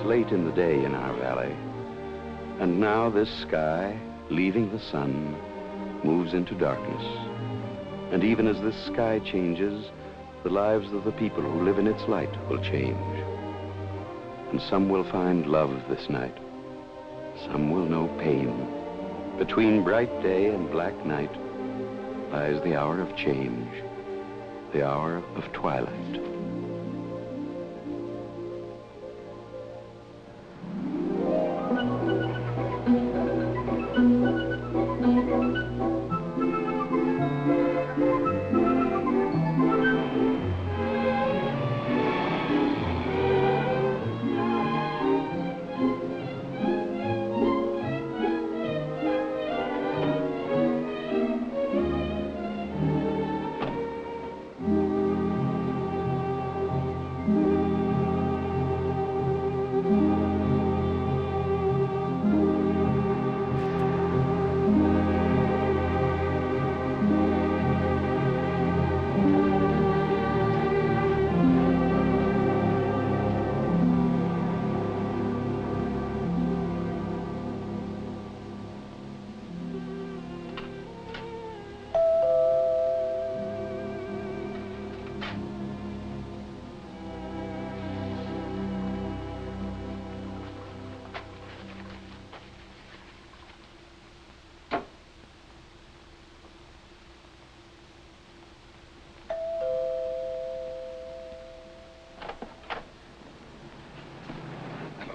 late in the day in our valley, and now this sky, leaving the sun, moves into darkness. And even as this sky changes, the lives of the people who live in its light will change. And some will find love this night. Some will know pain. Between bright day and black night lies the hour of change, the hour of twilight.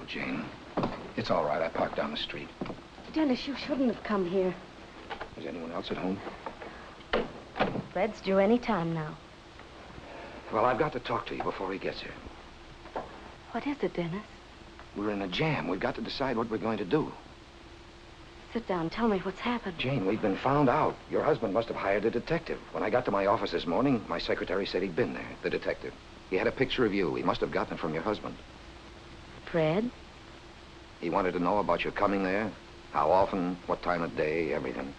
Jane. It's all right. I parked down the street. Dennis, you shouldn't have come here. Is anyone else at home? Fred's due any time now. Well, I've got to talk to you before he gets here. What is it, Dennis? We're in a jam. We've got to decide what we're going to do. Sit down. Tell me what's happened. Jane, we've been found out. Your husband must have hired a detective. When I got to my office this morning, my secretary said he'd been there, the detective. He had a picture of you. He must have gotten it from your husband. Fred? He wanted to know about your coming there, how often, what time of day, everything.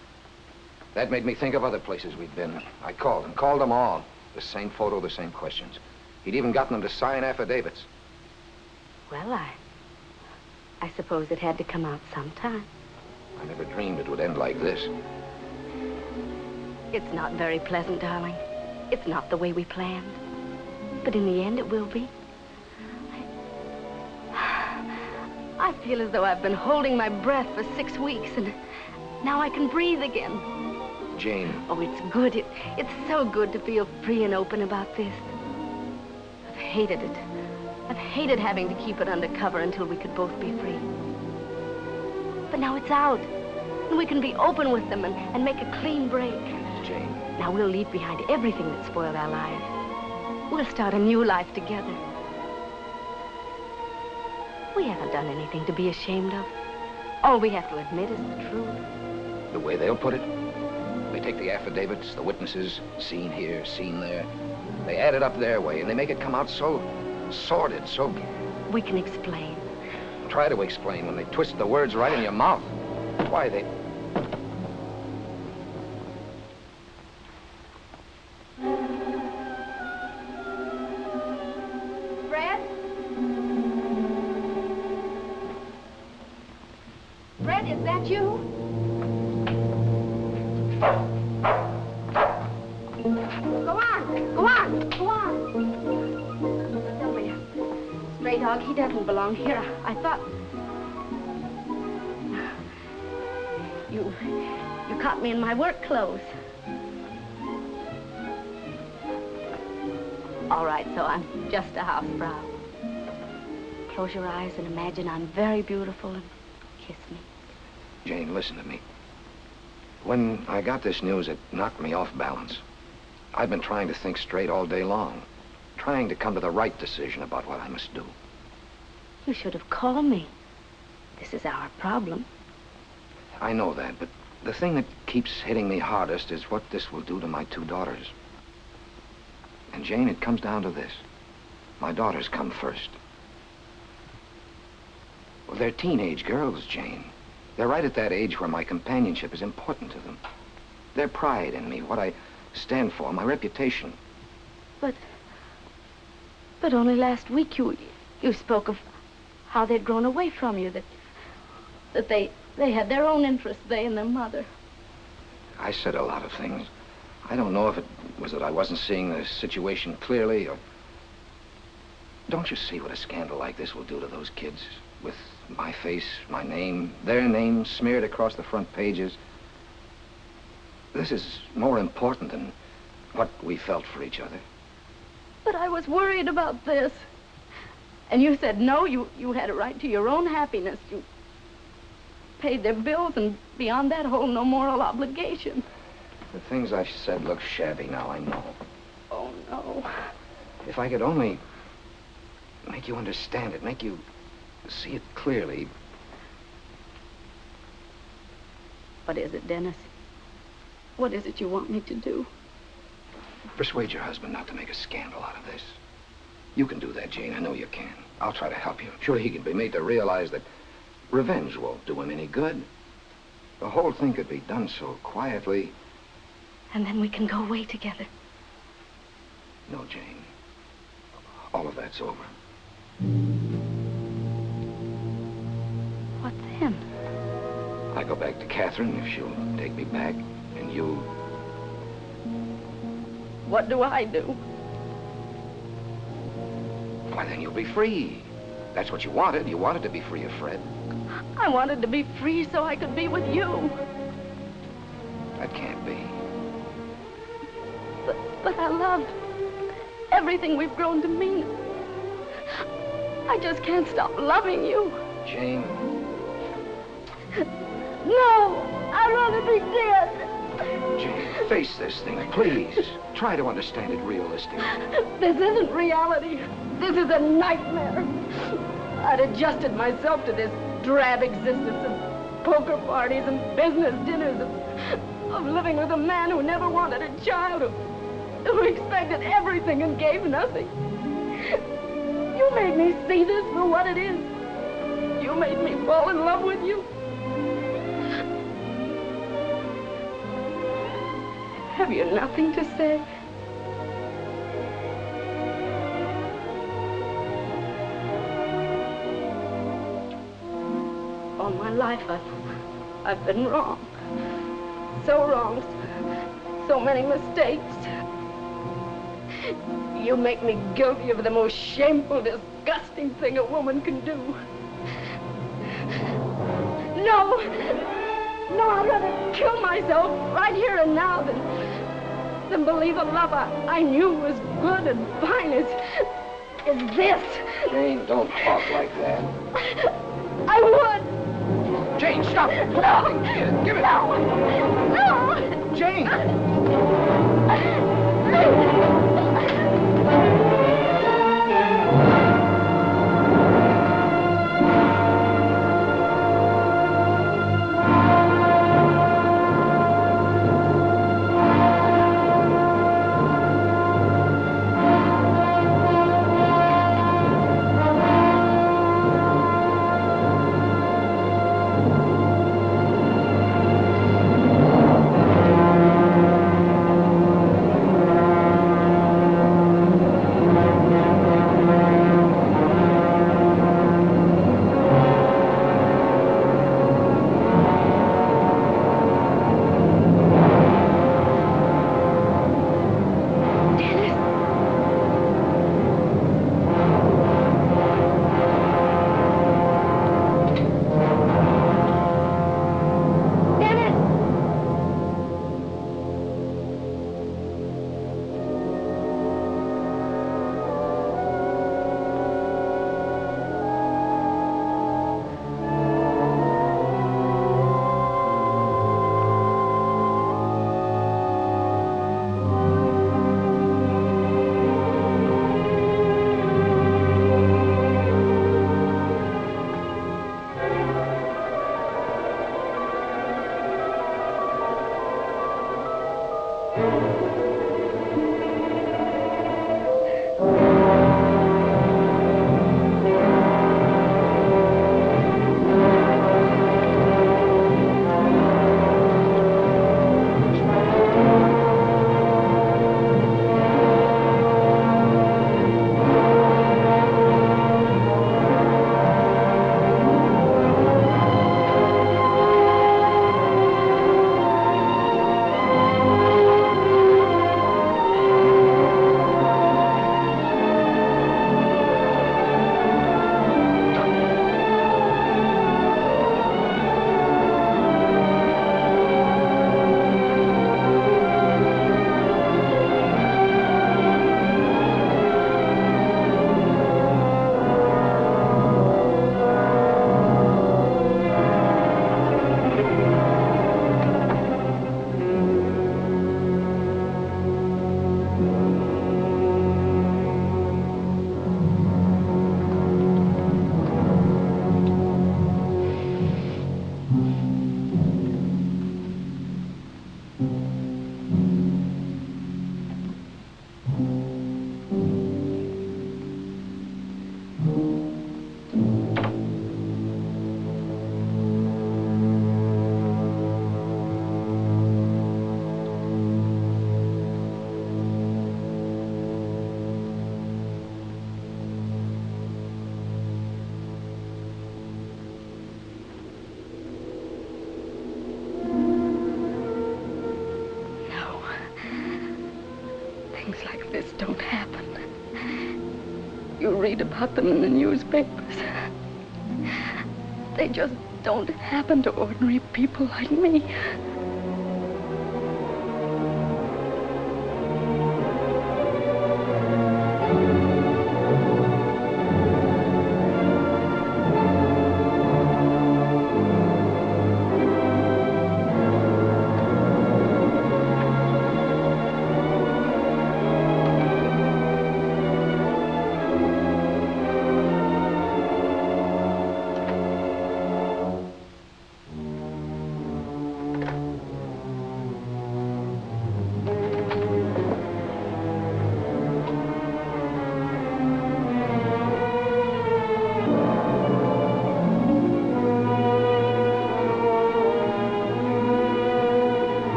That made me think of other places we'd been. I called them all. The same photo, the same questions. He'd even gotten them to sign affidavits. Well, I suppose it had to come out sometime. I never dreamed it would end like this. It's not very pleasant, darling. It's not the way we planned. But in the end, it will be. I feel as though I've been holding my breath for 6 weeks, and now I can breathe again. Jane. Oh, it's good. It's so good to feel free and open about this. I've hated it. I've hated having to keep it undercover until we could both be free. But now it's out, and we can be open with them and make a clean break. Jane. Now we'll leave behind everything that spoiled our lives. We'll start a new life together. We haven't done anything to be ashamed of. All we have to admit is the truth. The way they'll put it, they take the affidavits, the witnesses, seen here, seen there. They add it up their way, and they make it come out so sordid, so... We can explain. Try to explain when they twist the words right in your mouth. Why, they... Fred, is that you? Go on. Sylvia, stray dog, he doesn't belong here. I thought... You caught me in my work clothes. All right, so I'm just a housefrau. Close your eyes and imagine I'm very beautiful and kiss me. Jane, listen to me. When I got this news, it knocked me off balance. I've been trying to think straight all day long, trying to come to the right decision about what I must do. You should have called me. This is our problem. I know that, but the thing that keeps hitting me hardest is what this will do to my 2 daughters. And Jane, it comes down to this. My daughters come first. Well, they're teenage girls, Jane. They're right at that age where my companionship is important to them. Their pride in me, what I stand for, my reputation. But only last week you spoke of how they'd grown away from you, that they had their own interests, they and their mother. I said a lot of things. I don't know if it was that I wasn't seeing the situation clearly, or... Don't you see what a scandal like this will do to those kids? With my face, my name, their names smeared across the front pages. This is more important than what we felt for each other. But I was worried about this. And you said no, you had a right to your own happiness. You paid their bills, and beyond that, hold no moral obligation. The things I said look shabby now, I know. Oh, no. If I could only make you understand it, make you see it clearly. What is it, Dennis? What is it you want me to do? Persuade your husband not to make a scandal out of this. You can do that, Jane. I know you can. I'll try to help you. Sure, he can be made to realize that revenge won't do him any good. The whole thing could be done so quietly. And then we can go away together. No, Jane. All of that's over. What then? I go back to Catherine if she'll take me back, and you... What do I do? Why, then you'll be free. That's what you wanted. You wanted to be free of Fred. I wanted to be free so I could be with you. That can't be. But I loved everything we've grown to mean. I just can't stop loving you. Jane. No, I'd rather be dead. Jane, face this thing, please. Try to understand it realistically. This isn't reality. This is a nightmare. I'd adjusted myself to this drab existence of poker parties and business dinners, of living with a man who never wanted a child, who expected everything and gave nothing. You made me see this for what it is. You made me fall in love with you. Have you nothing to say? All my life, I've been wrong. So wrong. So many mistakes. You make me guilty of the most shameful, disgusting thing a woman can do. No! No, I'd rather kill myself right here and now than believe a love I knew was good and fine is this. Jane, don't talk like that. I would. Jane, stop it. No. Give it out. No. Jane. Things like this don't happen. You read about them in the newspapers. They just don't happen to ordinary people like me.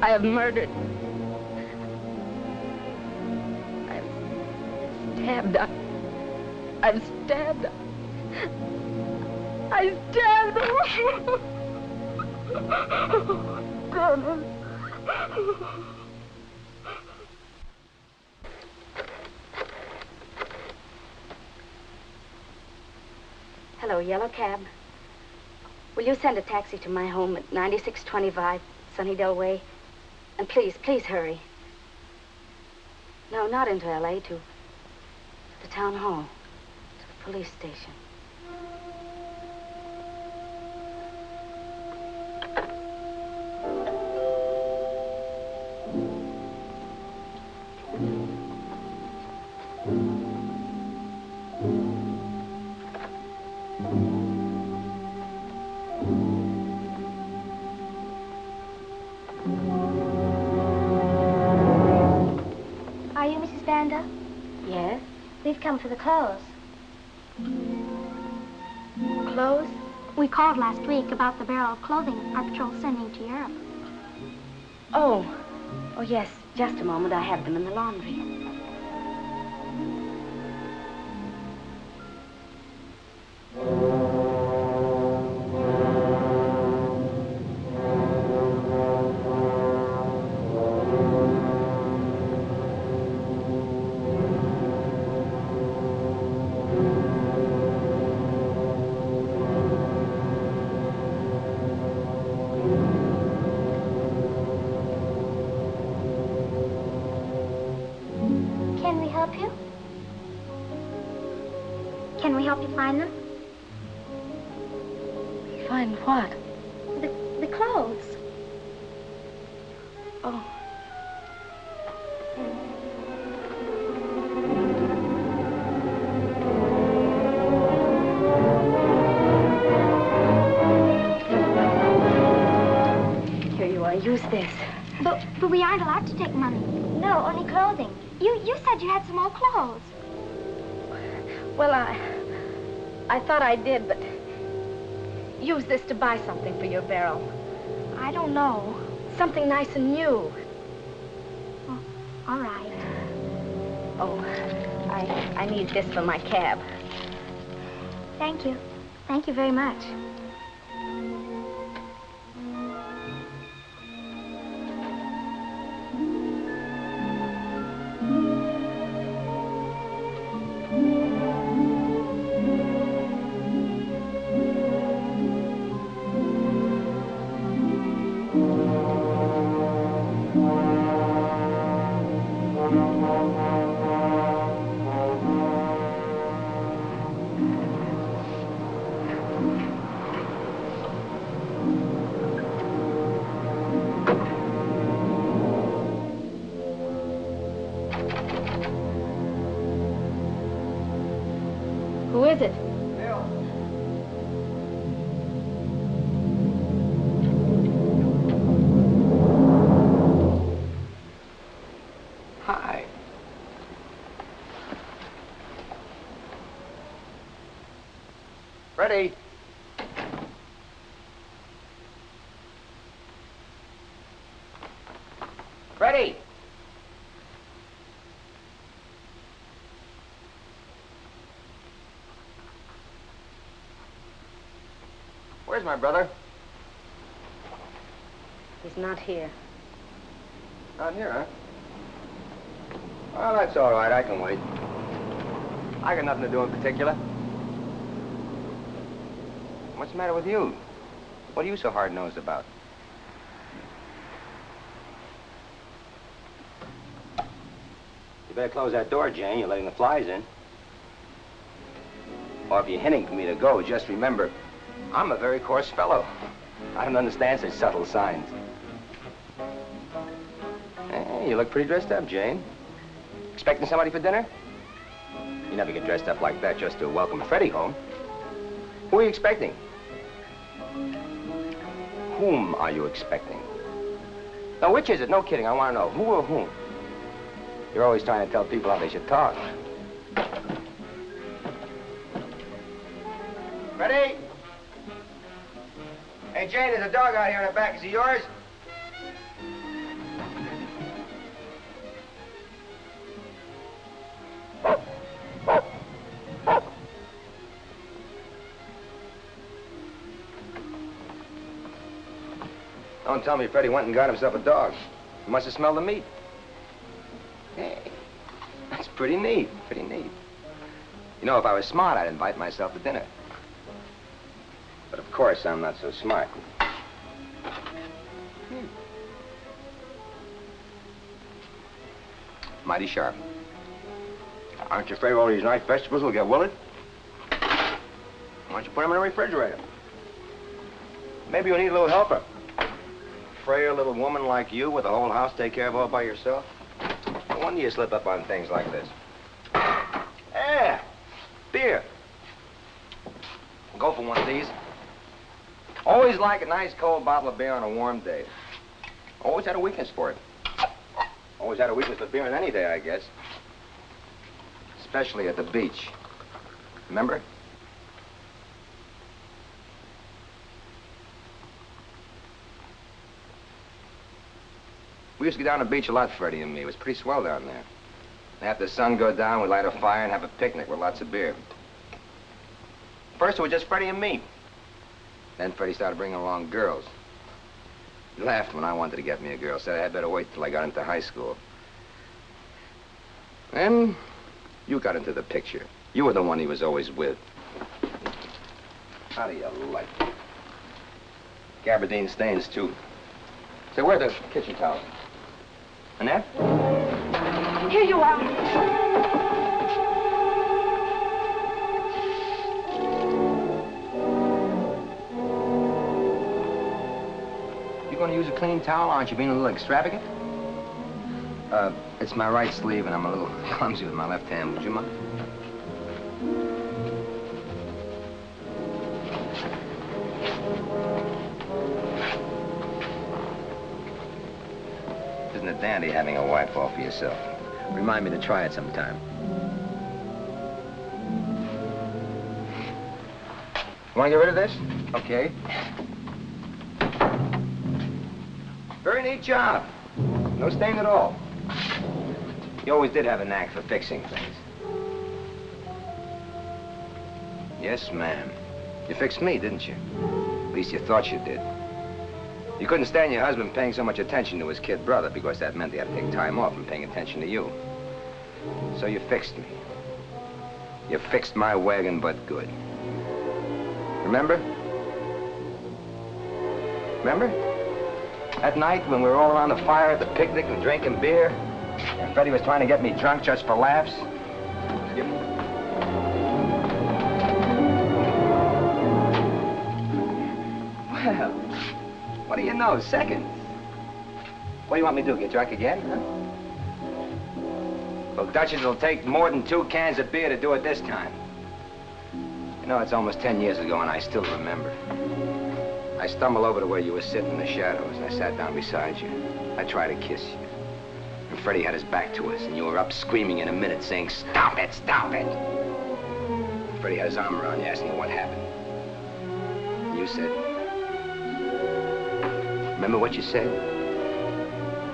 I have murdered. I've stabbed. I've stabbed. I stabbed. Dennis. Hello, yellow cab. Will you send a taxi to my home at 9625 Sunnydale Way? And please, please hurry. No, not into L.A., to the town hall, to the police station. Yes? We've come for the clothes. Clothes? We called last week about the barrel of clothing our patrol's sending to Europe. Oh. Oh, yes. Just a moment. I have them in the laundry. Can we help you find them? Find what? The clothes. Oh. Here you are. Use this. But we aren't allowed to take money. No, only clothing. You said you had some more clothes. Well, I thought I did, but use this to buy something for your barrel. I don't know. Something nice and new. Oh, all right. Oh, I need this for my cab. Thank you. Thank you very much. Who is it? Bill. Hi. Ready? Ready? Where's my brother? He's not here. Not here, huh? Well, that's all right. I can wait. I got nothing to do in particular. What's the matter with you? What are you so hard-nosed about? You better close that door, Jane. You're letting the flies in. Or if you're hinting for me to go, just remember, I'm a very coarse fellow. I don't understand such subtle signs. Hey, you look pretty dressed up, Jane. Expecting somebody for dinner? You never get dressed up like that just to welcome Freddie home. Who are you expecting? Whom are you expecting? Now, which is it? No kidding, I want to know. Who or whom? You're always trying to tell people how they should talk. Ready? Hey, Jane, there's a dog out here in the back. Is he yours? Don't tell me Freddie went and got himself a dog. He must have smelled the meat. Hey, that's pretty neat, pretty neat. You know, if I was smart, I'd invite myself to dinner. But of course, I'm not so smart. Mighty sharp. Aren't you afraid all these nice vegetables will get wilted? Why don't you put them in the refrigerator? Maybe you'll need a little helper. Frail little woman like you with the whole house to take care of all by yourself. No wonder you slip up on things like this. Yeah, beer. Go for one of these. Always like a nice cold bottle of beer on a warm day. Always had a weakness for it. Always had a weakness for beer on any day, I guess. Especially at the beach. Remember? We used to go down to the beach a lot, Freddie and me. It was pretty swell down there. After the sun go down, we'd light a fire and have a picnic with lots of beer. First, it was just Freddie and me. Then Freddie started bringing along girls. He laughed when I wanted to get me a girl. Said I had better wait till I got into high school. Then you got into the picture. You were the one he was always with. How do you like it? Gabardine stains, too. Say, where are the kitchen towels? Annette? Here you are. You going to use a clean towel? Aren't you being a little extravagant? It's my right sleeve, and I'm a little clumsy with my left hand. Would you mind? Isn't it dandy having a wife all for yourself? Remind me to try it sometime. Want to get rid of this? Okay. Very neat job. No stain at all. You always did have a knack for fixing things. Yes, ma'am. You fixed me, didn't you? At least you thought you did. You couldn't stand your husband paying so much attention to his kid brother because that meant he had to take time off from paying attention to you. So you fixed me. You fixed my wagon, but good. Remember? Remember? That night when we were all around the fire at the picnic and drinking beer, and Freddie was trying to get me drunk just for laughs? Well, what do you know, seconds. What do you want me to do, get drunk again, huh? Well, Duchess will take more than 2 cans of beer to do it this time. No, it's almost 10 years ago, and I still remember. I stumbled over to where you were sitting in the shadows. I sat down beside you. I tried to kiss you. And Freddie had his back to us, and you were up screaming in a minute, saying, "Stop it, stop it!" Freddie had his arm around you, asking what happened. And you said, remember what you said?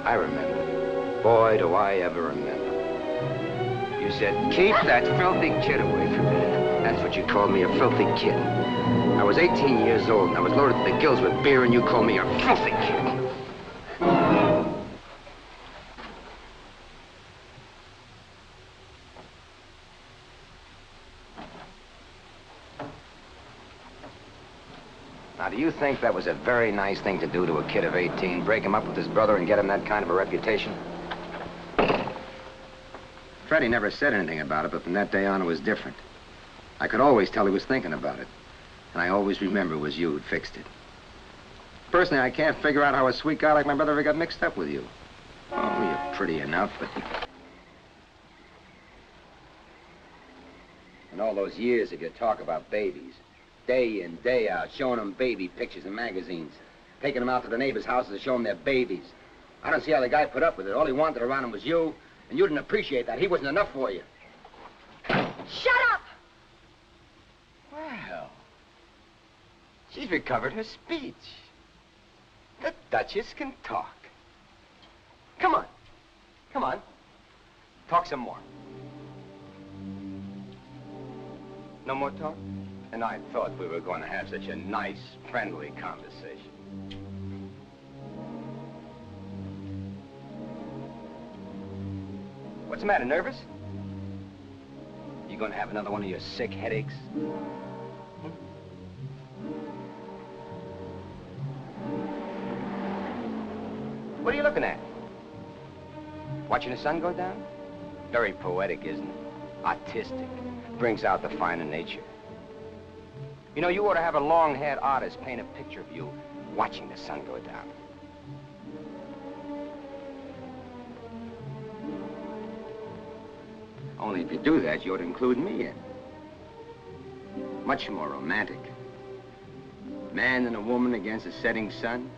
I remember. Boy, do I ever remember. You said, "Keep that filthy kid away from me." That's what you called me, a filthy kid. I was 18 years old, and I was loaded to the gills with beer, and you called me a filthy kid. Now, do you think that was a very nice thing to do to a kid of 18? Break him up with his brother and get him that kind of a reputation? Freddie never said anything about it, but from that day on, it was different. I could always tell he was thinking about it. And I always remember it was you who'd fixed it. Personally, I can't figure out how a sweet guy like my brother ever got mixed up with you. Oh, you're pretty enough, but... And all those years of your talk about babies, day in, day out, showing them baby pictures in magazines, taking them out to the neighbors' houses to show them their babies. I don't see how the guy put up with it. All he wanted around him was you, and you didn't appreciate that. He wasn't enough for you. Shut up! Well, she's recovered her speech. The Duchess can talk. Come on. Come on. Talk some more. No more talk? And I thought we were going to have such a nice, friendly conversation. What's the matter, nervous? You going to have another one of your sick headaches? What are you looking at? Watching the sun go down? Very poetic, isn't it? Artistic. Brings out the finer nature. You know, you ought to have a long-haired artist paint a picture of you watching the sun go down. Only if you do that, you ought to include me in. Much more romantic. Man and a woman against a setting sun.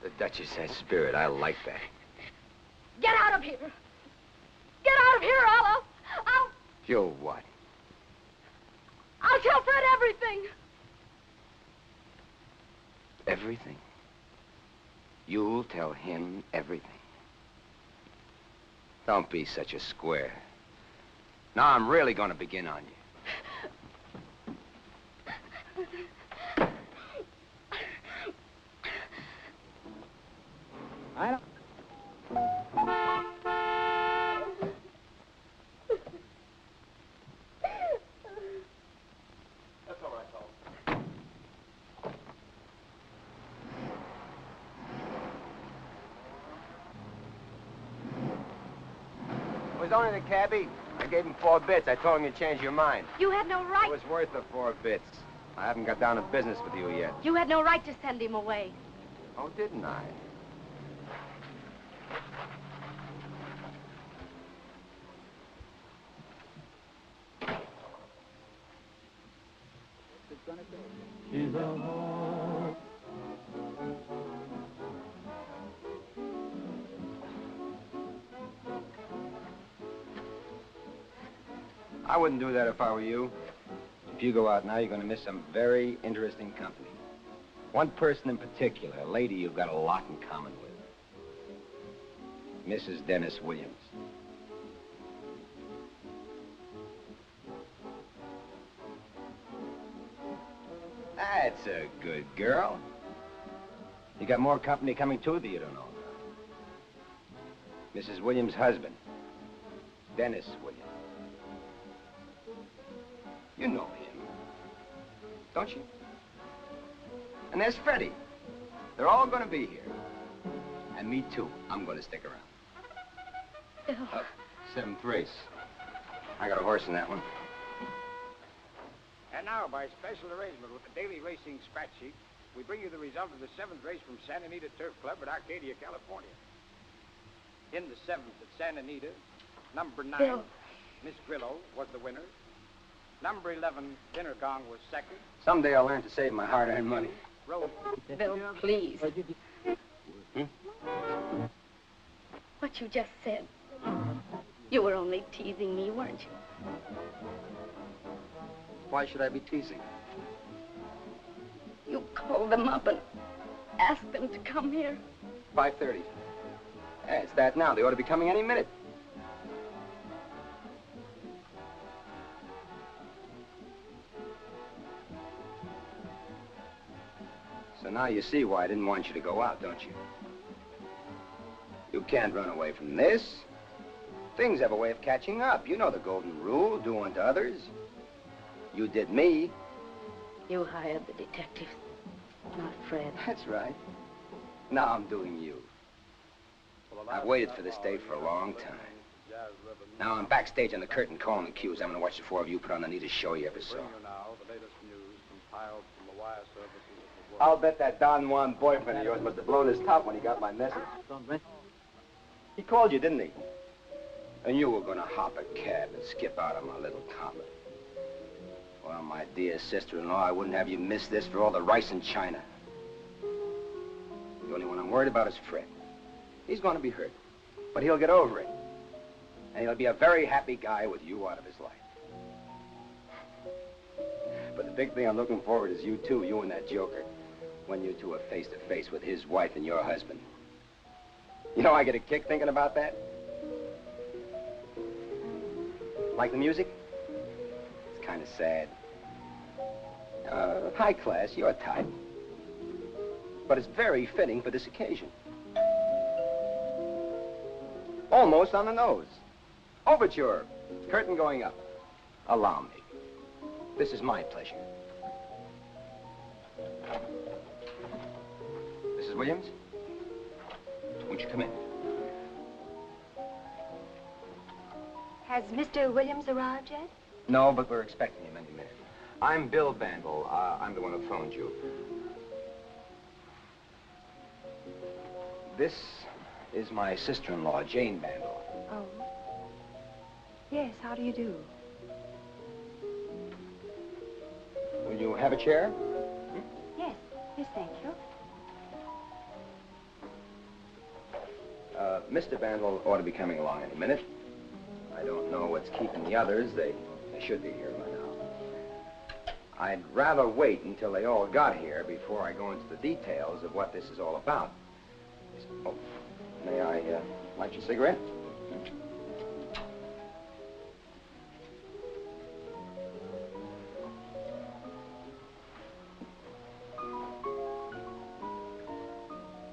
The Duchess has spirit. I like that. Get out of here! Get out of here, I'll... You'll what? I'll tell Fred everything. Everything? You'll tell him everything? Don't be such a square. Now I'm really going to begin on you. I don't... That's all right, Paul. It was only the cabbie. I gave him 4 bits. I told him you'd change your mind. You had no right. It was worth the 4 bits. I haven't got down to business with you yet. You had no right to send him away. Oh, didn't I? I wouldn't do that if I were you. If you go out now, you're going to miss some very interesting company. One person in particular, a lady you've got a lot in common with. Mrs. Dennis Williams. That's a good girl. You got more company coming too that you don't know about. Mrs. Williams' husband, Dennis Williams. You know him, don't you? And there's Freddie. They're all going to be here. And me too. I'm going to stick around. Bill. 7th race. I got a horse in that one. And now, by special arrangement with the daily racing scratch sheet, we bring you the result of the 7th race from Santa Anita Turf Club at Arcadia, California. In the 7th at Santa Anita, number 9, Bill. Miss Grillo, was the winner. Number 11, Dinner Gong, was second. Someday I'll learn to save my hard-earned money. Rose. Bill, please. What you just said. You were only teasing me, weren't you? Why should I be teasing? You called them up and asked them to come here. 5:30. Hey, it's that now. They ought to be coming any minute. So now you see why I didn't want you to go out, don't you? You can't run away from this. Things have a way of catching up. You know the golden rule, do unto others. You did me. You hired the detectives, not Fred. That's right. Now I'm doing you. I've waited for this day for a long time. Now I'm backstage on the curtain calling the cues. I'm going to watch the 4 of you put on the neatest show you ever saw. I'll bet that Don Juan boyfriend of yours must have blown his top when he got my message. He called you, didn't he? And you were going to hop a cab and skip out on my little comet. Well, my dear sister-in-law, I wouldn't have you miss this for all the rice in China. The only one I'm worried about is Fred. He's going to be hurt, but he'll get over it. And he'll be a very happy guy with you out of his life. But the big thing I'm looking forward is you two, you and that joker, when you two are face to face with his wife and your husband. You know, I get a kick thinking about that. Like the music? It's kind of sad. High class, your type. But it's very fitting for this occasion. Almost on the nose. Overture. Curtain going up. Allow me. This is my pleasure. Mrs. Williams? Won't you come in? Has Mr. Williams arrived yet? No, but we're expecting him any minute. I'm Bill Bandle. I'm the one who phoned you. This is my sister-in-law, Jane Bandle. Oh. Yes, how do you do? Will you have a chair? Yes, yes, thank you. Mr. Bandle ought to be coming along any minute. I don't know what's keeping the others. They should be here by now. I'd rather wait until they all got here before I go into the details of what this is all about. Oh, may I light your cigarette?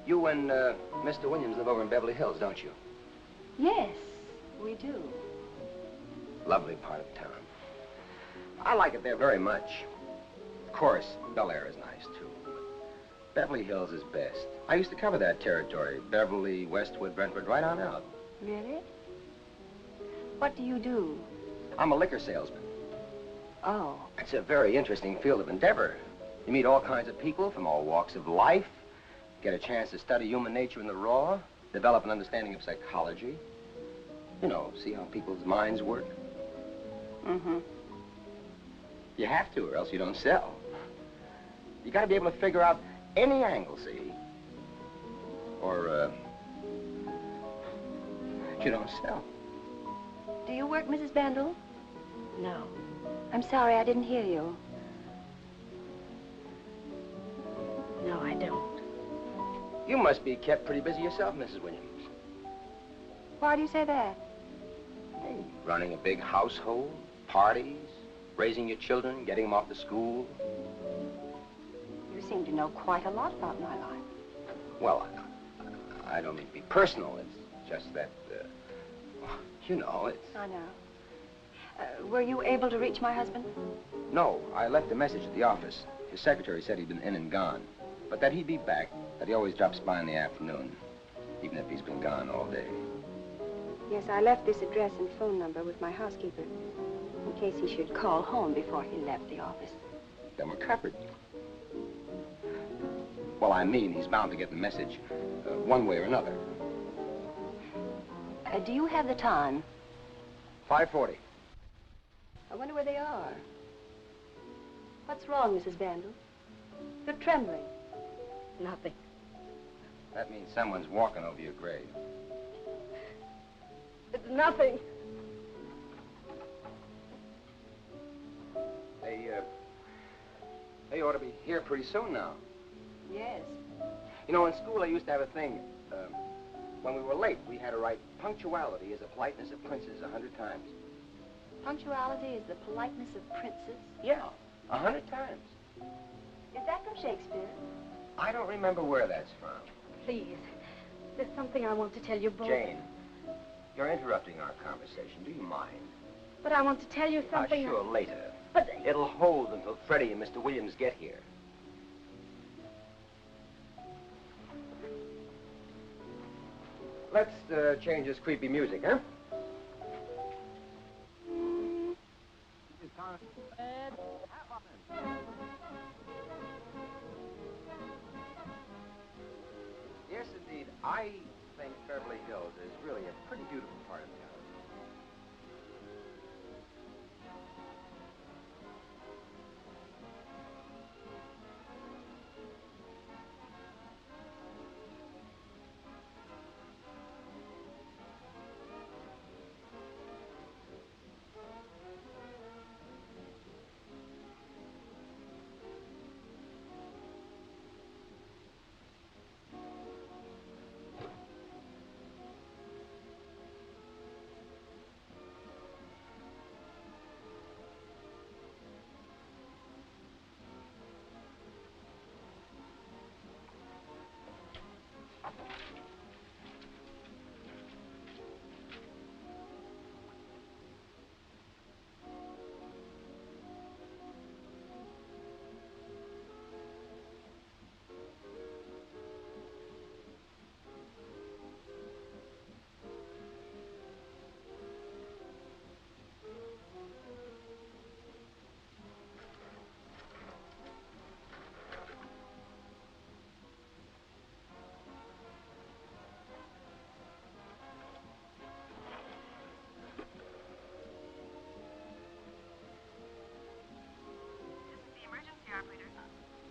You and Mr. Williams live over in Beverly Hills, don't you? Yes, we do. Lovely part of town. I like it there very much. Of course, Bel Air is nice, too. Beverly Hills is best. I used to cover that territory. Beverly, Westwood, Brentwood, right on out. Really? What do you do? I'm a liquor salesman. Oh. It's a very interesting field of endeavor. You meet all kinds of people from all walks of life, get a chance to study human nature in the raw, develop an understanding of psychology. You know, see how people's minds work. Mm-hmm. You have to, or else you don't sell. You got to be able to figure out any angle, see? Or, you don't sell. Do you work, Mrs. Bandle? No. I'm sorry, I didn't hear you. No, I don't. You must be kept pretty busy yourself, Mrs. Williams. Why do you say that? Hey, running a big household, parties, raising your children, getting them off to school. You seem to know quite a lot about my life. Well, I don't mean to be personal. It's just that, you know, it's... I know. Were you able to reach my husband? No, I left a message at the office. His secretary said he'd been in and gone, but that he'd be back, that he always drops by in the afternoon, even if he's been gone all day. Yes, I left this address and phone number with my housekeeper. in case he should call home before he left the office. Then we're covered. Well, I mean, he's bound to get the message, one way or another. Do you have the time? 5:40. I wonder where they are. What's wrong, Mrs. Bandle? You're trembling. Nothing. That means someone's walking over your grave. It's nothing. They ought to be here pretty soon now. Yes. You know, in school I used to have a thing. When we were late, we had to write punctuality is the politeness of princes 100 times. Punctuality is the politeness of princes? Yeah, 100 times. Is that from Shakespeare? I don't remember where that's from. Please, there's something I want to tell you both. Jane, you're interrupting our conversation. Do you mind? But I want to tell you something. Sure, later. But... It'll hold until Freddie and Mr. Williams get here. Let's change this creepy music, huh? Yes, indeed. I think Beverly Hills is really a pretty beautiful part of town.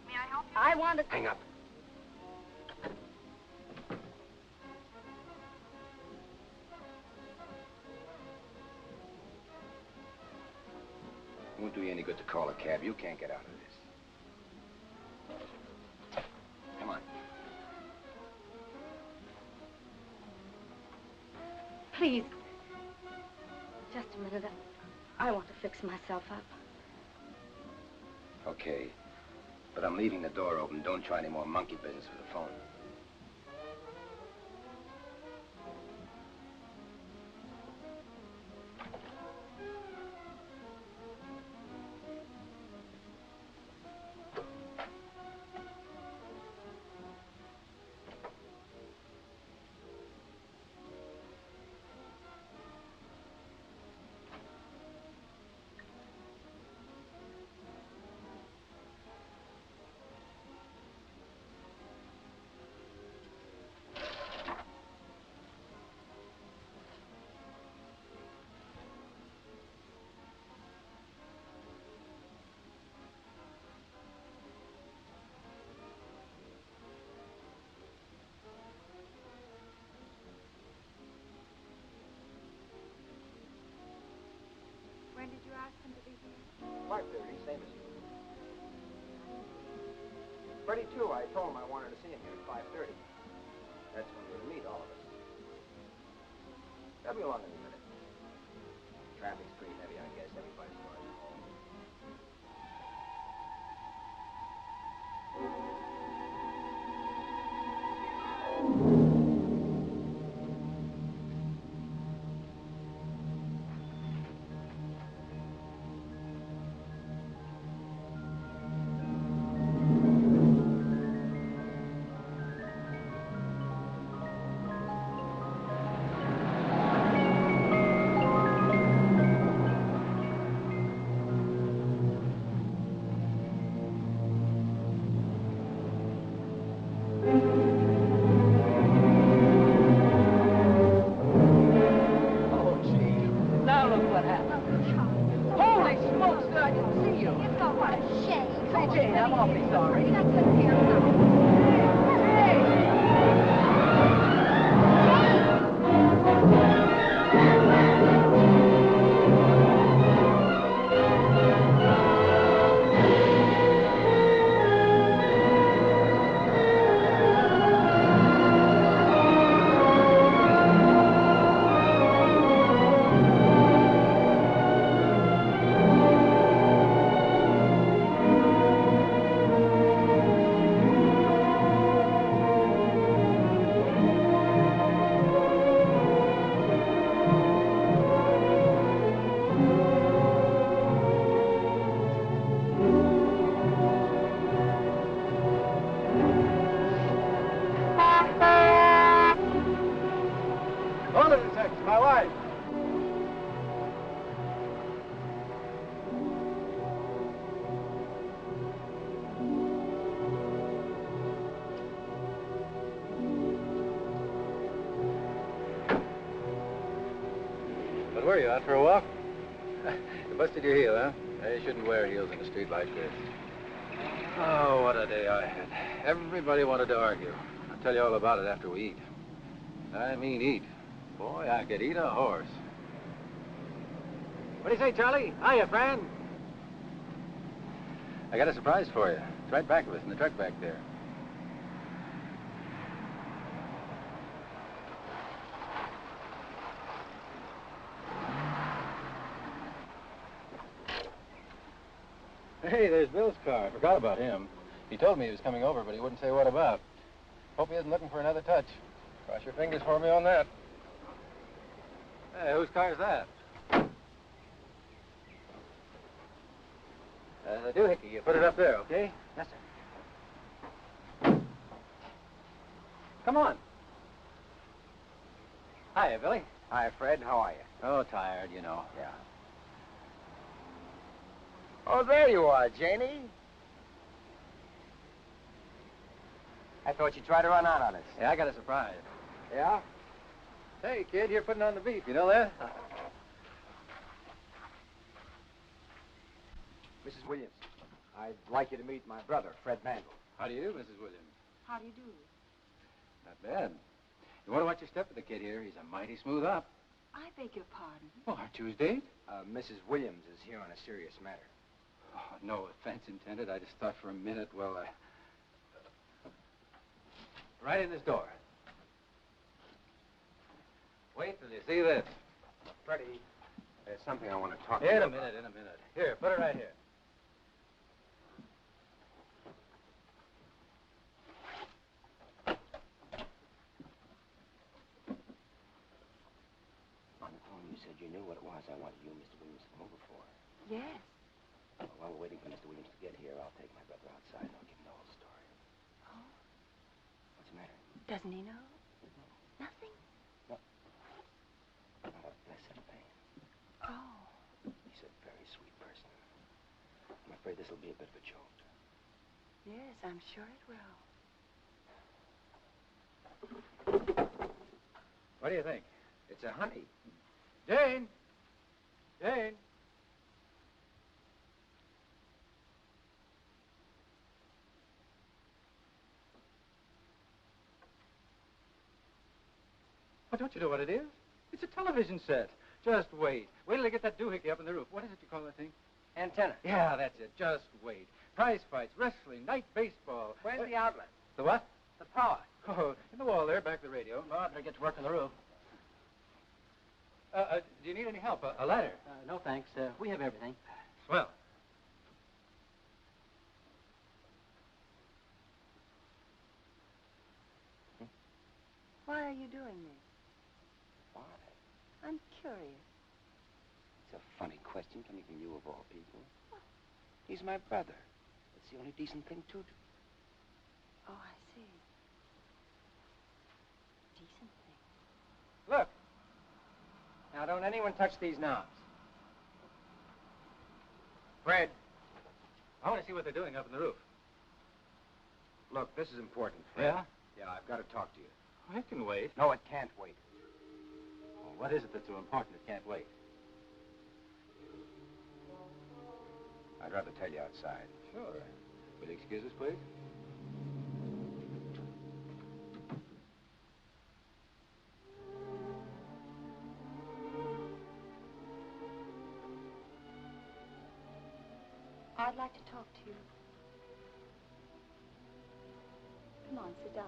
May I help you? I want to... Hang up. It won't do you any good to call a cab. You can't get out of this. Come on. Please. Just a minute. I want to fix myself up. Okay. But I'm leaving the door open. Don't try any more monkey business with the phone. When did you ask him to be here? 5:30, same as you. Freddie, too. I told him I wanted to see him here at 5:30. That's when we'll meet, all of us. They'll be along in a minute. Traffic's pretty heavy, I guess. Everybody's going home. smokes, sir. I didn't see you. Oh, what a shame. Say, Jane, I'm awfully sorry. That's good to hear. Hold it a second, my wife. What were you, out for a walk? You busted your heel, huh? You shouldn't wear heels in a street like this. Oh, what a day I had. Everybody wanted to argue. I'll tell you all about it after we eat. I mean eat. Boy, I could eat a horse. What do you say, Charlie? Hiya, friend. I got a surprise for you. It's right back of us in the truck back there. Hey, there's Bill's car. I forgot about him. He told me he was coming over, but he wouldn't say what about. Hope he isn't looking for another touch. Cross your fingers for me on that. Hey, whose car is that? The doohickey. You put it up there, okay? Yes, sir. Come on. Hiya, Billy. Hi, Fred. How are you? Oh, tired, you know. Yeah. Oh, there you are, Janie. I thought you'd try to run out on us. Yeah, I got a surprise. Yeah? Hey, kid, you're putting on the beef. You know that? Mrs. Williams, I'd like you to meet my brother, Fred Bandle. How do you do, Mrs. Williams? How do you do? Not bad. You want to watch your step with the kid here? He's a mighty smooth op. I beg your pardon. Oh, aren't you his date? Mrs. Williams is here on a serious matter. Oh, no offense intended. I just thought for a minute, well, right in this door. Wait till you see this. Freddie, there's something I want to talk to In you a about. minute, in a minute. Here, put it right here. On the phone, you said you knew what it was I wanted you and Mr. Williams to come over for. Yes. Well, while we're waiting for Mr. Williams to get here, I'll take my brother outside and I'll give him the whole story. Oh, What's the matter? doesn't he know? Nothing? Not a blessed thing. Oh. He's a very sweet person. I'm afraid this will be a bit of a jolt. Yes, I'm sure it will. What do you think? It's a honey. Jane! Jane! Well, don't you know what it is? It's a television set. Just wait. Wait till I get that doohickey up on the roof. What is it you call that thing? Antenna. Yeah, that's it. Just wait. Prize fights, wrestling, night baseball. Where's the outlet? The what? The power. Oh, in the wall there, back of the radio. Well, I better get to work on the roof. Do you need any help? A ladder? No, thanks. We have everything. Swell. Why are you doing this? Why? I'm curious. It's a funny question coming from you of all people. He's my brother. It's the only decent thing to do. Oh, I see. Decent thing. Look. Now, don't anyone touch these knobs. Fred, I want to see what they're doing up on the roof. Look, this is important, Fred. Yeah? Yeah, I've got to talk to you. Oh, it can wait. No, it can't wait. Well, what is it that's so important it can't wait? I'd rather tell you outside. Sure. Will you excuse us, please? I'd like to talk to you. Come on, sit down.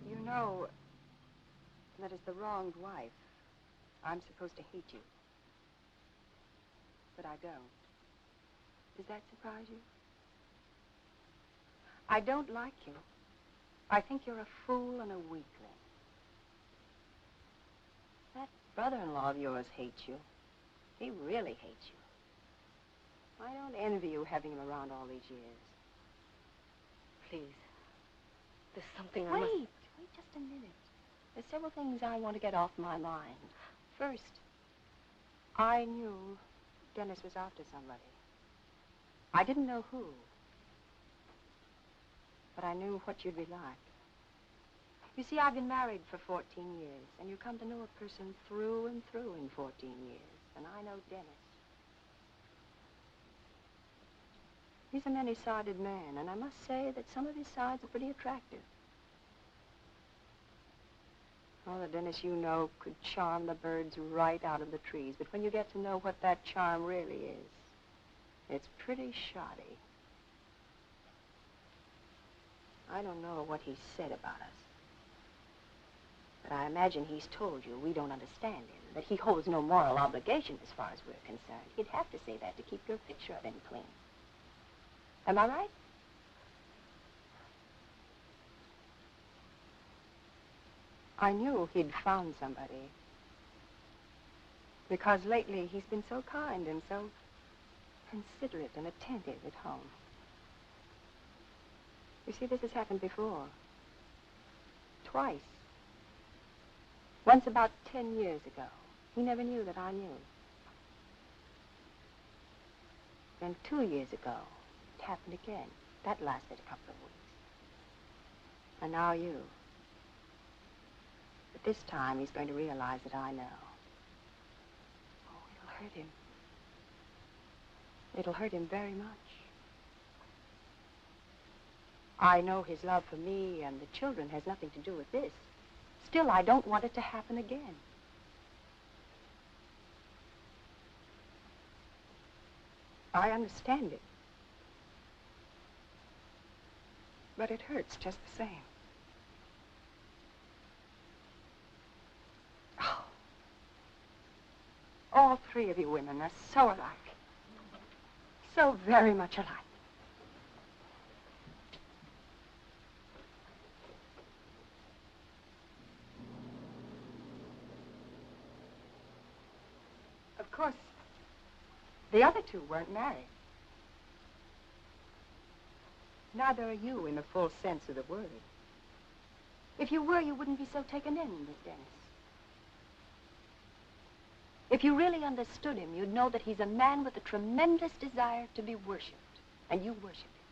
You know that as the wronged wife, I'm supposed to hate you. But I don't. Does that surprise you? I don't like you. I think you're a fool and a weakling. That brother-in-law of yours hates you. He really hates you. I don't envy you having him around all these years. Please. There's something I Wait must... just a minute. There's several things I want to get off my mind. First, I knew Dennis was after somebody. I didn't know who. But I knew what you'd be like. You see, I've been married for 14 years, and you come to know a person through and through in 14 years. And I know Dennis. He's a many-sided man, and I must say that some of his sides are pretty attractive. Oh, the Dennis you know could charm the birds right out of the trees, but when you get to know what that charm really is, it's pretty shoddy. I don't know what he's said about us, but I imagine he's told you we don't understand him, that he holds no moral obligation as far as we're concerned. He'd have to say that to keep your picture of him clean. Am I right? I knew he'd found somebody. Because lately he's been so kind and so considerate and attentive at home. You see, this has happened before. Twice. Once about 10 years ago. He never knew that I knew. Then 2 years ago, it happened again. That lasted a couple of weeks. And now you. But this time, he's going to realize that I know. Oh, it'll hurt him. It'll hurt him very much. I know his love for me and the children has nothing to do with this. Still, I don't want it to happen again. I understand it. But it hurts just the same. Oh. All three of you women are so alike. So very much alike. Of course, the other two weren't married. Neither are you in the full sense of the word. If you were, you wouldn't be so taken in with Dennis. If you really understood him, you'd know that he's a man with a tremendous desire to be worshipped, and you worship him.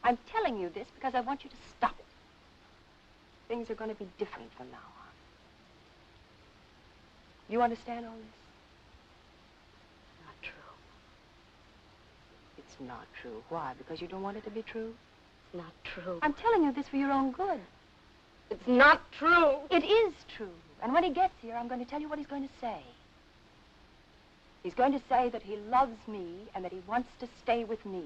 I'm telling you this because I want you to stop it. Things are going to be different from now on. You understand all this? Not true. It's not true. Why? Because you don't want it to be true? It's not true. I'm telling you this for your own good. It's not true. It is true. And when he gets here, I'm going to tell you what he's going to say. He's going to say that he loves me and that he wants to stay with me.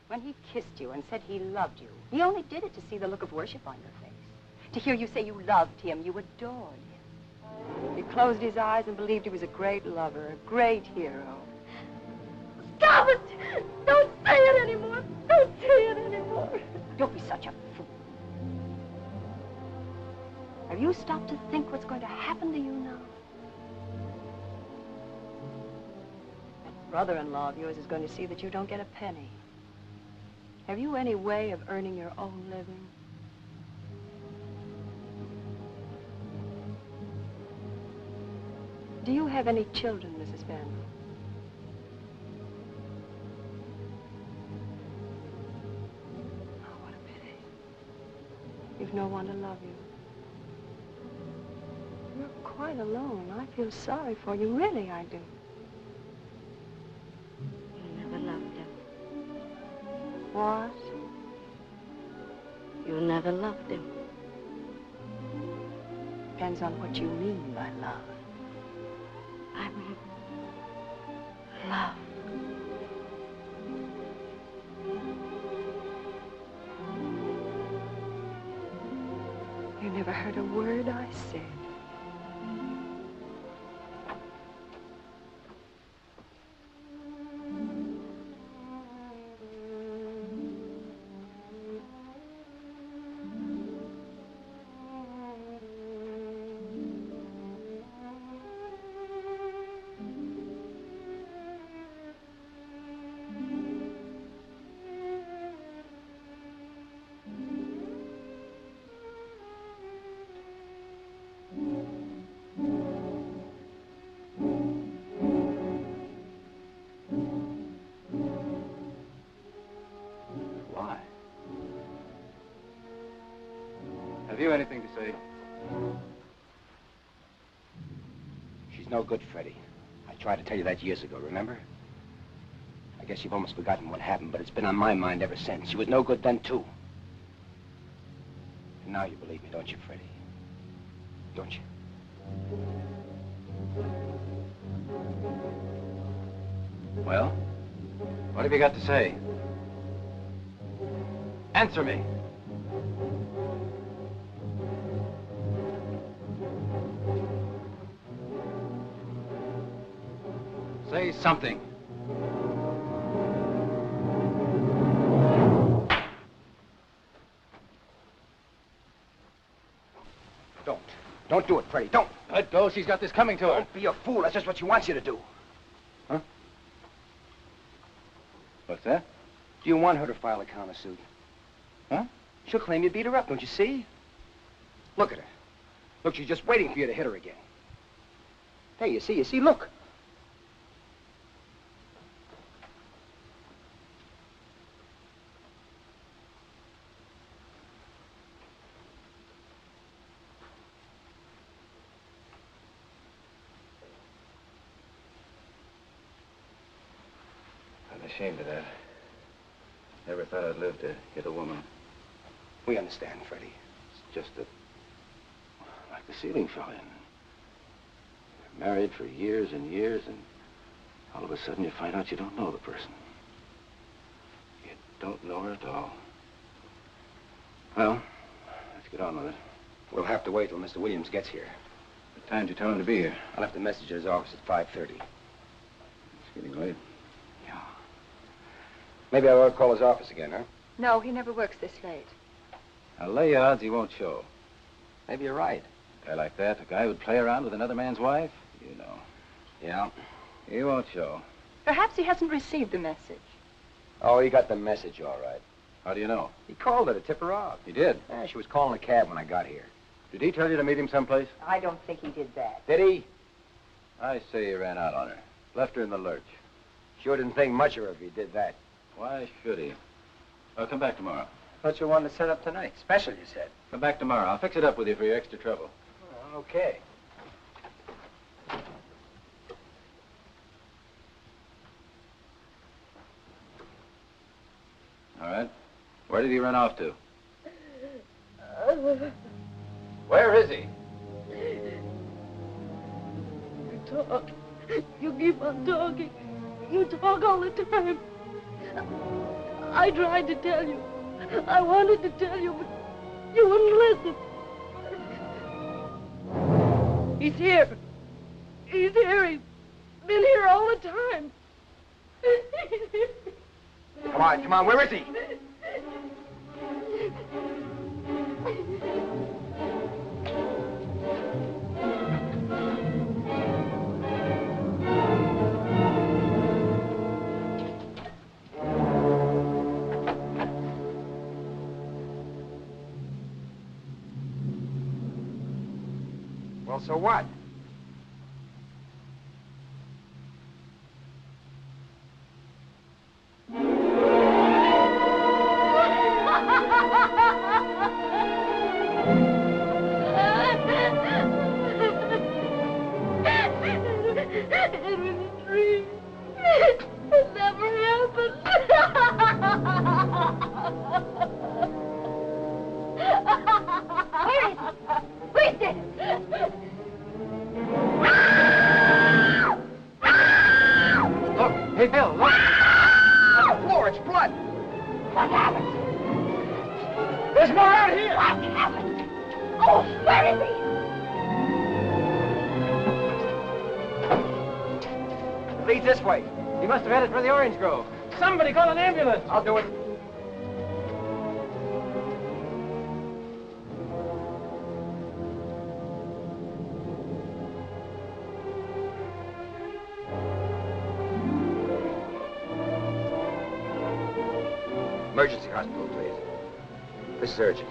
When he kissed you and said he loved you, he only did it to see the look of worship on your face. To hear you say you loved him, you adored him. He closed his eyes and believed he was a great lover, a great hero. Stop it! Don't say it anymore! Don't say it anymore! Don't be such a fool. Have you stopped to think what's going to happen to you now? That brother-in-law of yours is going to see that you don't get a penny. Have you any way of earning your own living? Do you have any children, Mrs. Bandle? Oh, what a pity. You've no one to love you. You're quite alone. I feel sorry for you. Really, I do. You never loved him. What? You never loved him. Depends on what you mean by love. I mean, love. You never heard a word I said. Have you anything to say? She's no good, Freddie. I tried to tell you that years ago, remember? I guess you've almost forgotten what happened, but it's been on my mind ever since. She was no good then, too. And now you believe me, don't you, Freddie? Don't you? Well, what have you got to say? Answer me. Say something. Don't do it, Freddie. Don't. Let go. She's got this coming to her. Don't be a fool. That's just what she wants you to do. Huh? What's that? Do you want her to file a countersuit? Huh? She'll claim you beat her up, don't you see? Look at her. Look, she's just waiting for you to hit her again. Hey, you see, look. I'm ashamed of that. Never thought I'd live to hit a woman. We understand, Freddie. It's just that, like the ceiling fell in. You're married for years and years, and all of a sudden you find out you don't know the person. You don't know her at all. Well, let's get on with it. We'll have to wait till Mr. Williams gets here. What time did you tell him to be here? I left a message at his office at 5:30. It's getting late. Yeah. Maybe I ought to call his office again, huh? No, he never works this late. I'll lay you odds he won't show. Maybe you're right. A guy like that, a guy who'd play around with another man's wife, you know. Yeah. He won't show. Perhaps he hasn't received the message. Oh, he got the message all right. How do you know? He called her to tip her off. He did? Yeah, she was calling a cab when I got here. Did he tell you to meet him someplace? I don't think he did that. Did he? I say he ran out on her. Left her in the lurch. Sure didn't think much of her if he did that. Why should he? I'll come back tomorrow. Thought you wanted to set up tonight. Special, you said. Come back tomorrow. I'll fix it up with you for your extra trouble. Okay. All right. Where did he run off to? Where is he? You talk. You keep on talking. You talk all the time. I tried to tell you. I wanted to tell you, but you wouldn't listen. He's here. He's here. He's been here all the time. Come on, where is he? Well, so what? Where is he? It leads this way. He must have headed for the orange grove. Somebody call an ambulance. I'll do it. Emergency hospital, please. This is urgent.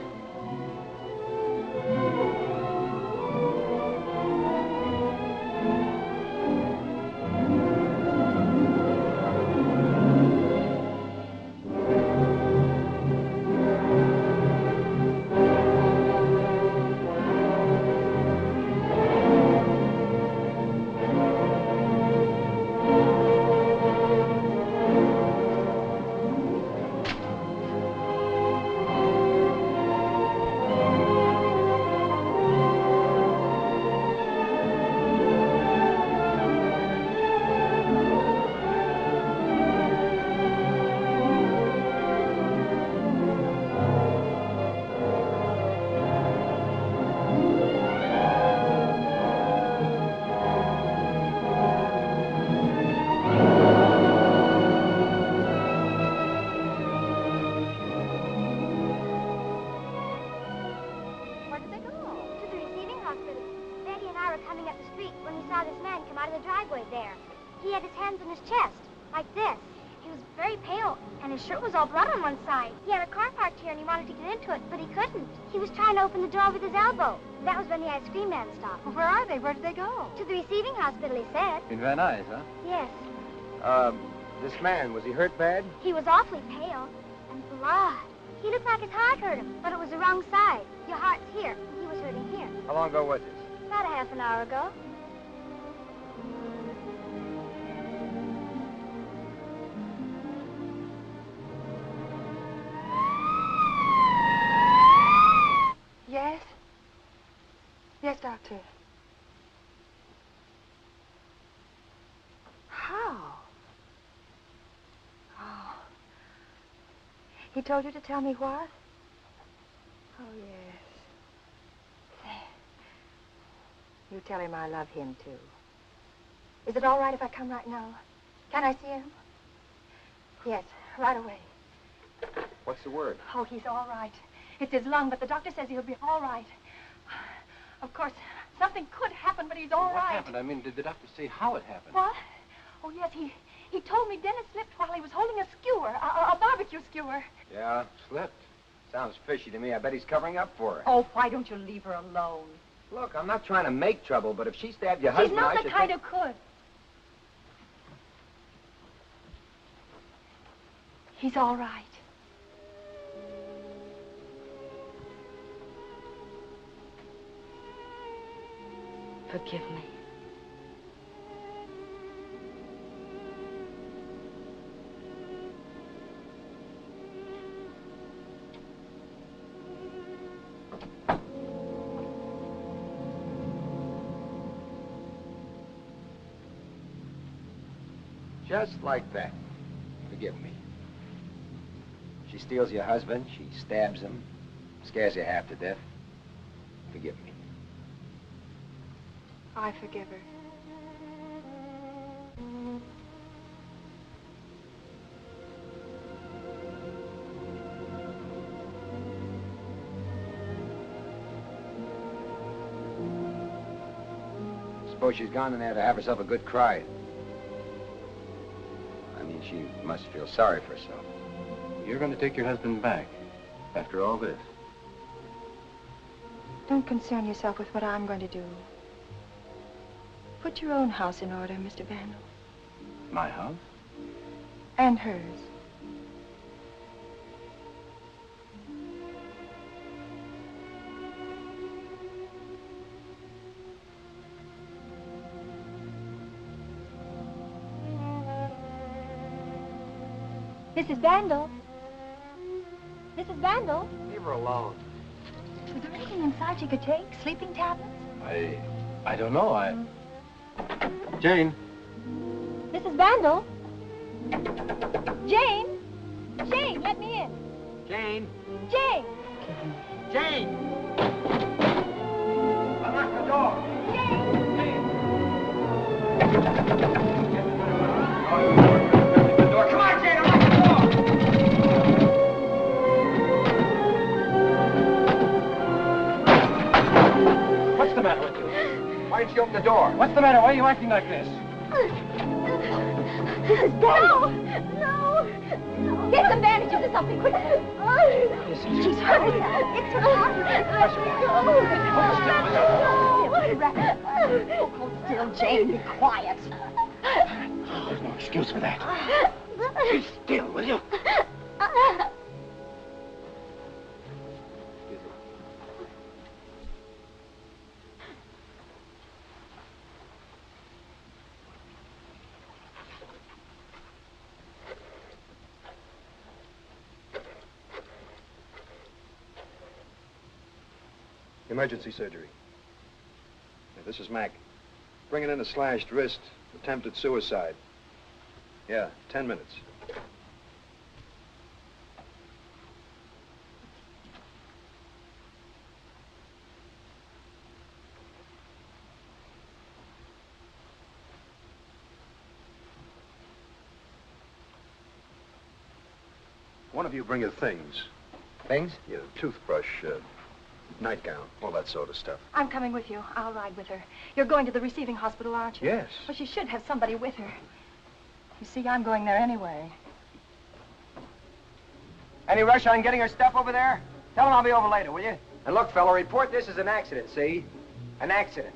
Where are they? Where did they go? To the receiving hospital, he said. In Van Nuys, huh? Yes. This man, was he hurt bad? He was awfully pale. And blood. He looked like his heart hurt him, but it was the wrong side. Your heart's here. He was hurting here. How long ago was this? About a half an hour ago. Yes? Yes, Doctor. How? Oh. He told you to tell me what? Oh, yes. You tell him I love him, too. Is it all right if I come right now? Can I see him? Yes, right away. What's the word? Oh, he's all right. It's his lung, but the doctor says he'll be all right. Of course, something could happen, but he's all right. What happened? I mean, did the doctor say how it happened? What? Oh, yes, he told me Dennis slipped while he was holding a skewer, a barbecue skewer. Yeah, slipped. Sounds fishy to me. I bet he's covering up for her. Oh, why don't you leave her alone? Look, I'm not trying to make trouble, but if she stabbed your She's husband, not I the should kind think... who could. He's all right. Forgive me. Just like that. Forgive me. She steals your husband, she stabs him, scares you half to death. Forgive me. I forgive her. Suppose she's gone in there to have herself a good cry. I mean, she must feel sorry for herself. You're going to take your husband back after all this. Don't concern yourself with what I'm going to do. Put your own house in order, Mr. Bandle. My house? And hers. Mrs. Bandle? Mrs. Bandle? Leave her alone. Is there anything inside she could take? Sleeping tablets? I don't know. Jane. Mrs. Bandle? Jane? Jane, let me in. Jane. Jane! Jane! matter with you? Why didn't you open the door? What's the matter? Why are you acting like this? No! No! Get some bandages or something, quick. She's hurt. It's her heart. Hold still, Jane. Be quiet. There's no excuse for that. Be still, will you? Emergency surgery. Yeah, this is Mac. Bringing in a slashed wrist, attempted suicide. Yeah, 10 minutes. One of you bring your things. Things? Yeah, toothbrush, nightgown, all that sort of stuff. I'm coming with you. I'll ride with her. You're going to the receiving hospital, aren't you? Yes. Well, she should have somebody with her. You see, I'm going there anyway. Any rush on getting her stuff over there? Tell him I'll be over later, will you? And look, fella, report this as an accident, see? An accident.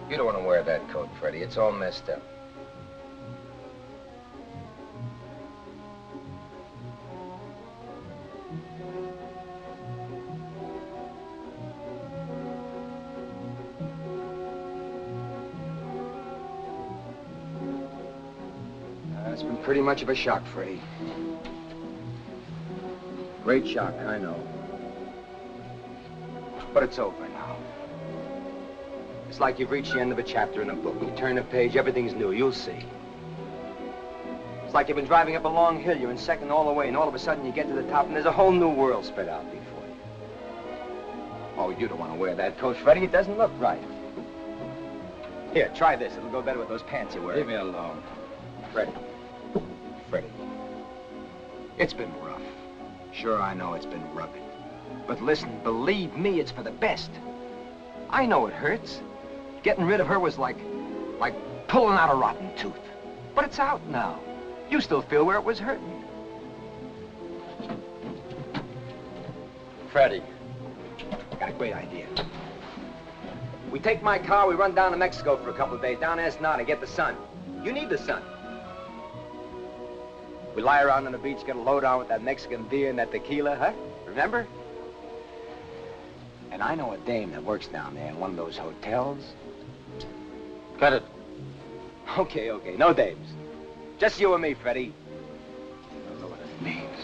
You don't want to wear that coat, Freddie. It's all messed up. It's been pretty much of a shock, Freddie. Great shock, I know. But it's over now. It's like you've reached the end of a chapter in a book. You turn the page, everything's new. You'll see. It's like you've been driving up a long hill. You're in second all the way, and all of a sudden you get to the top, and there's a whole new world spread out before you. Oh, you don't want to wear that coat, Freddie. It doesn't look right. Here, try this. It'll go better with those pants you're wearing. Leave me alone. Freddie. Freddie. It's been rough. Sure, I know it's been rugged. But listen, believe me, it's for the best. I know it hurts. Getting rid of her was like pulling out a rotten tooth. But it's out now. You still feel where it was hurting. Freddie, I got a great idea. We take my car, we run down to Mexico for a couple of days, down Ensenada, get the sun. You need the sun. We lie around on the beach, get a load on with that Mexican beer and that tequila, huh? Remember? And I know a dame that works down there in one of those hotels. Cut it. Okay, no dames. Just you and me, Freddie. I don't know what it means.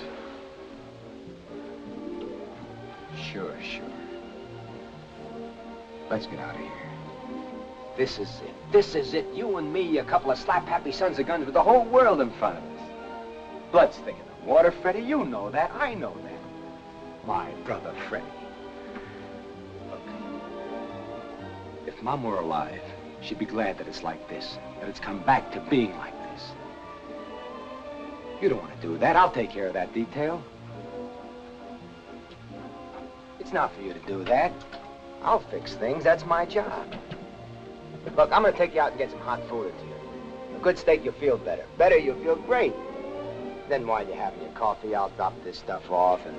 Sure. Let's get out of here. This is it. This is it. You and me, a couple of slap-happy sons of guns with the whole world in front of us. Blood's thicker than water, Freddie. You know that. I know that. My brother, Freddie. Look, if Mom were alive, she'd be glad that it's like this, that it's come back to being like this. You don't want to do that. I'll take care of that detail. It's not for you to do that. I'll fix things. That's my job. Look, I'm going to take you out and get some hot food into you. A good steak, you'll feel better. Better, you'll feel great. Then while you're having your coffee, I'll drop this stuff off and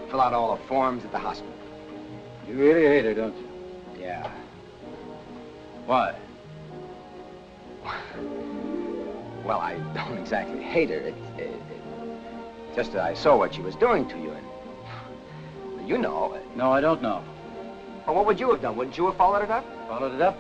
fill out all the forms at the hospital. You really hate her, don't you? Yeah. Why? Well, I don't exactly hate her. It's just that I saw what she was doing to you, and you know. No, I don't know. Well, what would you have done? Wouldn't you have followed it up? Followed it up?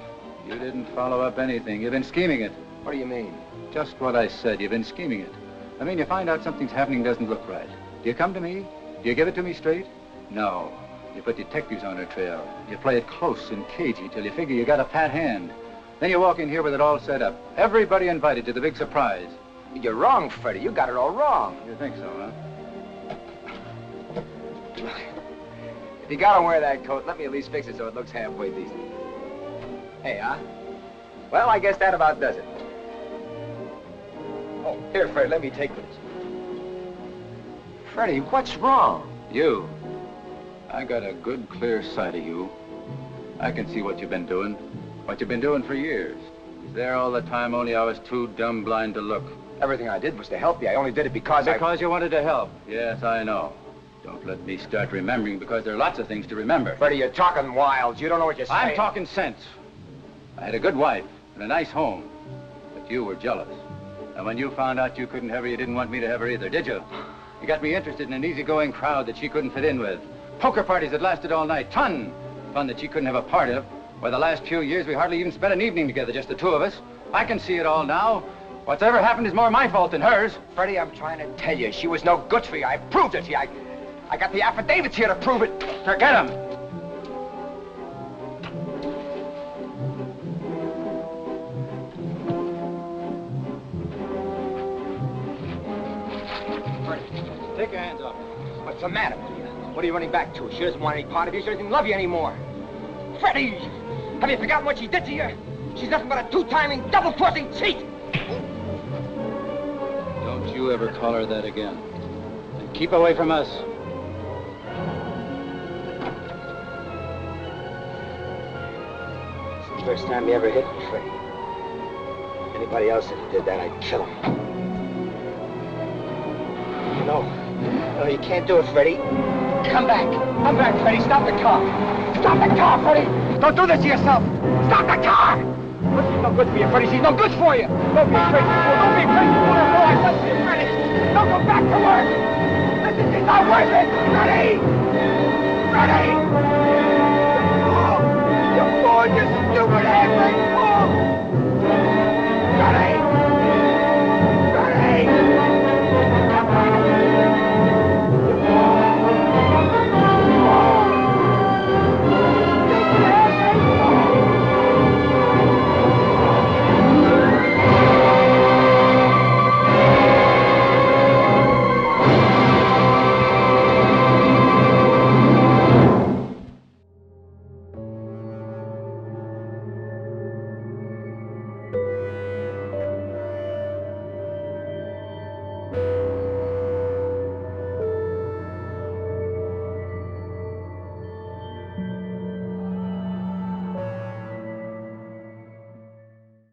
You didn't follow up anything. You've been scheming it. What do you mean? Just what I said. You've been scheming it. I mean, you find out something's happening doesn't look right. Do you come to me? Do you give it to me straight? No. You put detectives on her trail. You play it close and cagey till you figure you got a pat hand. Then you walk in here with it all set up. Everybody invited to the big surprise. You're wrong, Freddie. You got it all wrong. You think so, huh? If you gotta wear that coat, let me at least fix it so it looks halfway decent. Hey, huh? Well, I guess that about does it. Oh, here, Fred, let me take this. Freddie, what's wrong? You. I got a good, clear sight of you. I can see what you've been doing. What you've been doing for years. Was there all the time, only I was too dumb blind to look. Everything I did was to help you. I only did it because you wanted to help. Yes, I know. Don't let me start remembering, because there are lots of things to remember. Freddie, you're talking wild. You don't know what you're saying. I'm talking sense. I had a good wife and a nice home, but you were jealous. And when you found out you couldn't have her, you didn't want me to have her either, did you? You got me interested in an easygoing crowd that she couldn't fit in with. Poker parties that lasted all night. Fun that she couldn't have a part of. Why, the last few years, we hardly even spent an evening together, just the two of us. I can see it all now. What's ever happened is more my fault than hers. Freddie, I'm trying to tell you, she was no good for you. I proved it to you. I got the affidavits here to prove it. Forget them. Freddie, take your hands off. What's the matter with you? What are you running back to? She doesn't want any part of you. She doesn't even love you anymore. Freddie, have you forgotten what she did to you? She's nothing but a two-timing, double-crossing cheat. Don't you ever call her that again. And keep away from us. It's the first time you ever hit me, Freddie. Anybody else, if you did that, I'd kill him. No, you can't do it, Freddie. Come back. Come back, Freddie. Stop the car. Stop the car, Freddie. Don't do this to yourself. Stop the car. But she's no good for you, Freddie. She's no good for you. Don't be a crazy fool. Don't be a crazy fool. No, I love you, Freddie. Don't go back to work. Listen, she's not worth it. Freddie. Freddie.